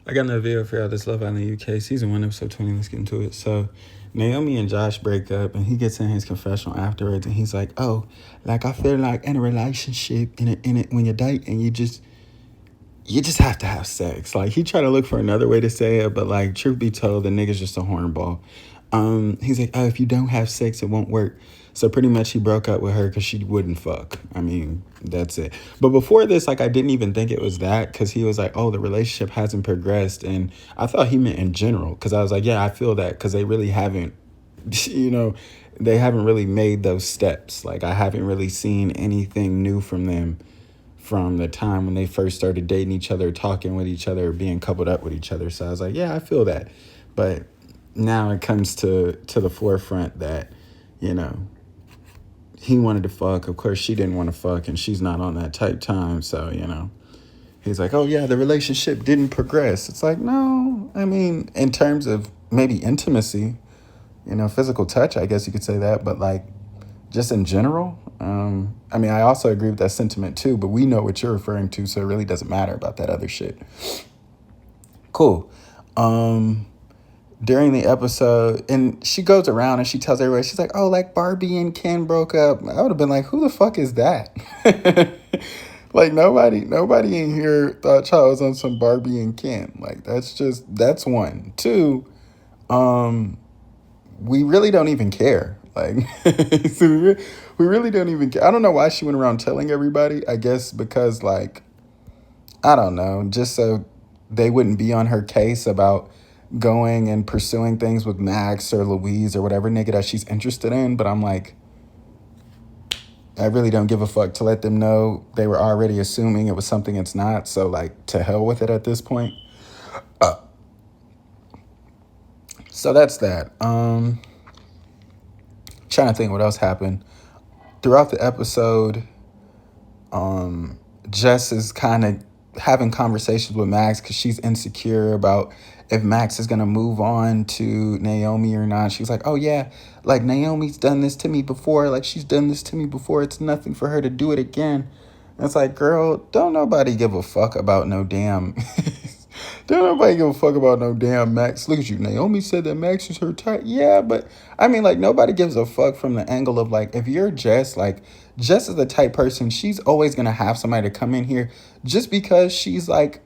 I got another video for y'all. This Love Island UK season 1 episode 20. Let's get into it. So Naomi and Josh break up, and he gets in his confessional afterwards, and he's like, "Oh, like I feel like in a relationship, in it when you date, and you just have to have sex." Like he tried to look for another way to say it, but like truth be told, the nigga's just a hornball. He's like, "Oh, if you don't have sex, it won't work." So pretty much he broke up with her because she wouldn't fuck. I mean, that's it. But before this, like I didn't even think it was that because he was like, "Oh, the relationship hasn't progressed," and I thought he meant in general because I was like, "Yeah, I feel that," because they really haven't, you know, they haven't really made those steps. Like I haven't really seen anything new from them from the time when they first started dating each other, talking with each other, being coupled up with each other. So I was like, yeah, I feel that. But now it comes to the forefront that, you know, he wanted to fuck. Of course, she didn't want to fuck, and she's not on that type time. So, he's like, oh, yeah, the relationship didn't progress. It's like, no, I mean, in terms of maybe intimacy, physical touch, I guess you could say that. But like, just in general, I mean, I also agree with that sentiment too, but we know what you're referring to, so it really doesn't matter about that other shit. Cool. Um, During the episode, and she goes around and she tells everybody, she's like, oh, like Barbie and Ken broke up. I would have been like, who the fuck is that? Like nobody in here thought y'all was on some Barbie and Ken. Like that's one. Two, we really don't even care. Like, so we really don't even care. I don't know why she went around telling everybody. I guess because, like, I don't know, just so they wouldn't be on her case about going and pursuing things with Max or Louise or whatever nigga that she's interested in. But I'm like, I really don't give a fuck to let them know they were already assuming it was something it's not. So, like, to hell with it at this point. Uh, so that's that. Trying to think what else happened throughout the episode. Jess is kind of having conversations with Max because she's insecure about if Max is going to move on to Naomi or not. She's like, oh, yeah, like Naomi's done this to me before. Like she's done this to me before. It's nothing for her to do it again. And it's like, girl, don't nobody give a fuck about no damn. Don't nobody give a fuck about no damn Max. Look at you. Naomi said that Max is her type. Yeah, but I mean, like, nobody gives a fuck from the angle of, like, if you're Jess, like, Jess is the type person, she's always going to have somebody to come in here just because she's, like,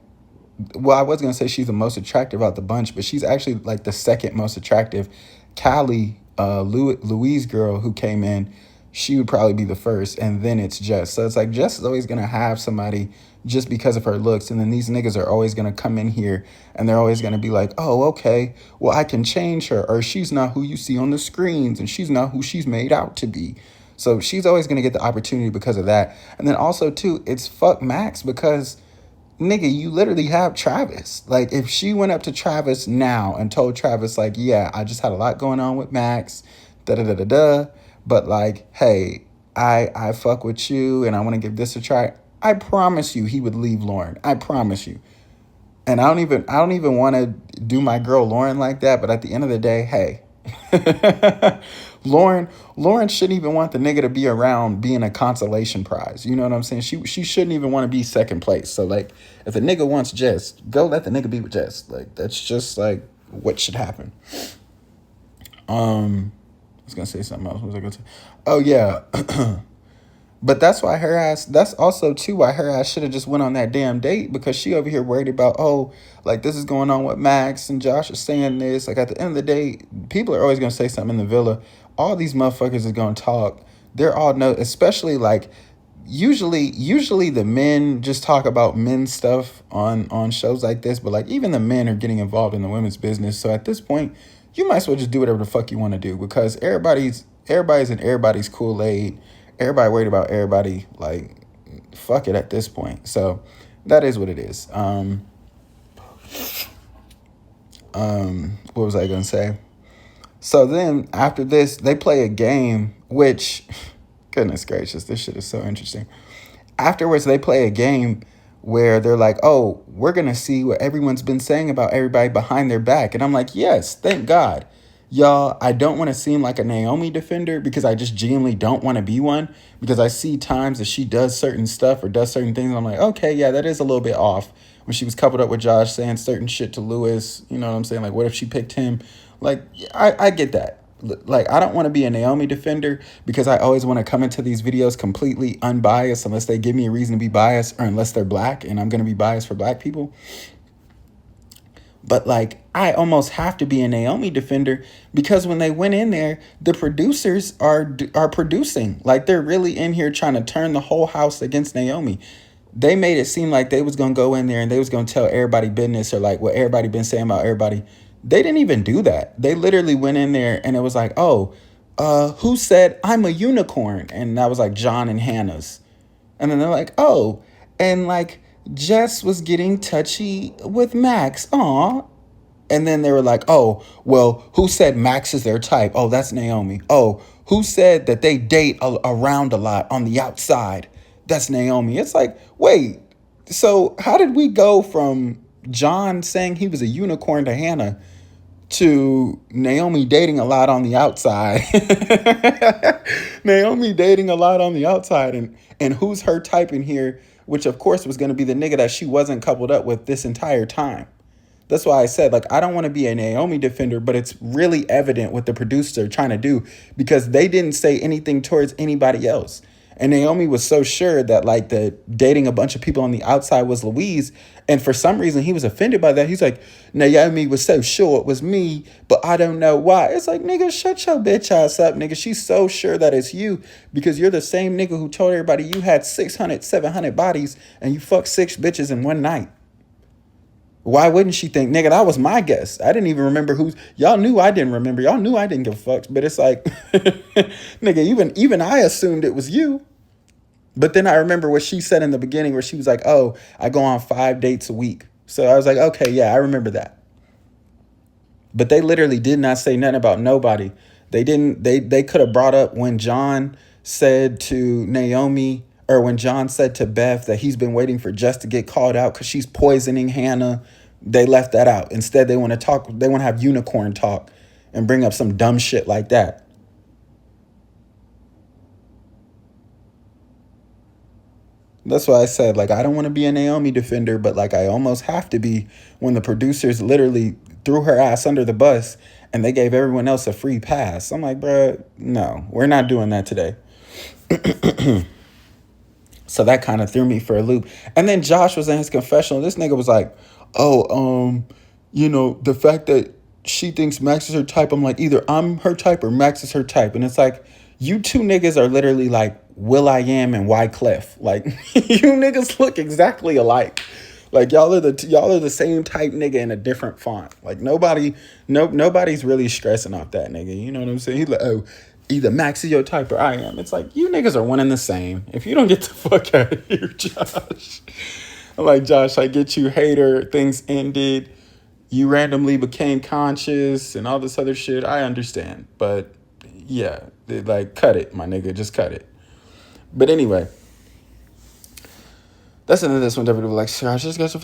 well, I was going to say she's the most attractive out the bunch, but she's actually, like, the second most attractive. Callie, Louise girl who came in, she would probably be the first, and then it's Jess. So it's like Jess is always going to have somebody just because of her looks, and then these niggas are always going to come in here, and they're always going to be like, oh, okay, well, I can change her, or she's not who you see on the screens, and she's not who she's made out to be. So she's always going to get the opportunity because of that. And then also, too, it's fuck Max because, nigga, you literally have Travis. Like, if she went up to Travis now and told Travis, like, yeah, I just had a lot going on with Max, da-da-da-da-da, but, like, hey, I fuck with you and I want to give this a try, I promise you he would leave Lauren. I promise you. And I don't even want to do my girl Lauren like that, but at the end of the day, hey, Lauren shouldn't even want the nigga to be around being a consolation prize. You know what I'm saying? She shouldn't even want to be second place. So like if a nigga wants Jess, go let the nigga be with Jess. Like that's just like what should happen. I was gonna say something else. What was I gonna say? Oh yeah. But that's why her ass, that's also too why her ass should have just went on that damn date because she over here worried about, oh, like this is going on with Max and Josh are saying this. Like at the end of the day, people are always going to say something in the villa. All these motherfuckers are going to talk. They're all know, especially like usually the men just talk about men stuff on shows like this. But like even the men are getting involved in the women's business. So at this point, you might as well just do whatever the fuck you want to do because everybody's in everybody's Kool-Aid. Everybody worried about everybody, like, fuck it at this point. So that is what it is. What was I going to say? So then after this, they play a game, which, goodness gracious, this shit is so interesting. Afterwards, they play a game where they're like, oh, we're going to see what everyone's been saying about everybody behind their back. And I'm like, yes, thank God. Y'all, I don't want to seem like a Naomi defender because I just genuinely don't want to be one because I see times that she does certain stuff or does certain things. And I'm like, okay, yeah, that is a little bit off when she was coupled up with Josh, saying certain shit to Lewis. You know what I'm saying? Like, what if she picked him? Like, I get that. Like, I don't want to be a Naomi defender because I always want to come into these videos completely unbiased unless they give me a reason to be biased or unless they're black and I'm going to be biased for black people. But like, I almost have to be a Naomi defender because when they went in there, the producers are producing. Like, they're really in here trying to turn the whole house against Naomi. They made it seem like they was going to go in there and they was going to tell everybody business or like what everybody been saying about everybody. They didn't even do that. They literally went in there and it was like, oh, who said I'm a unicorn? And that was like John and Hannah's. And then they're like, oh, and like Jess was getting touchy with Max. Aw. And then they were like, oh, well, who said Max is their type? Oh, that's Naomi. Oh, who said that they date around a lot on the outside? That's Naomi. It's like, wait, so how did we go from John saying he was a unicorn to Hannah to Naomi dating a lot on the outside? Naomi dating a lot on the outside. And who's her type in here? Which, of course, was going to be the nigga that she wasn't coupled up with this entire time. That's why I said, like, I don't want to be a Naomi defender, but it's really evident what the producers are trying to do because they didn't say anything towards anybody else. And Naomi was so sure that, like, the dating a bunch of people on the outside was Louise. And for some reason, he was offended by that. He's like, Naomi was so sure it was me, but I don't know why. It's like, nigga, shut your bitch ass up, nigga. She's so sure that it's you because you're the same nigga who told everybody you had 600, 700 bodies and you fucked 6 bitches in one night. Why wouldn't she think, nigga, that was my guess? I didn't even remember who. Y'all knew I didn't remember. Y'all knew I didn't give a fuck. But it's like, nigga, even I assumed it was you. But then I remember what she said in the beginning where she was like, oh, I go on 5 dates a week. So I was like, okay, yeah, I remember that. But they literally did not say nothing about nobody. They didn't. They could have brought up when John said to Naomi, or when John said to Beth that he's been waiting for Jess to get called out because she's poisoning Hannah. They left that out. Instead, they want to talk. They want to have unicorn talk and bring up some dumb shit like that. That's why I said, like, I don't want to be a Naomi defender, but like I almost have to be when the producers literally threw her ass under the bus and they gave everyone else a free pass. I'm like, bruh, no, we're not doing that today. So that kind of threw me for a loop. And then Josh was in his confessional. This nigga was like, oh, you know, the fact that she thinks Max is her type, I'm like, either I'm her type or Max is her type. And it's like, you two niggas are literally like Will.i.am and Wyclef. Like, you niggas look exactly alike. Like, y'all are the same type nigga in a different font. Like, nobody's really stressing off that nigga. You know what I'm saying? He's like, oh, either Max is your type or I am. It's like, you niggas are one and the same. If you don't get the fuck out of here, Josh. I'm like, Josh, I get you, hater. Things ended. You randomly became conscious and all this other shit. I understand. But yeah, like, cut it, my nigga. Just cut it. But anyway, that's the end of this one. Everybody like, I just got some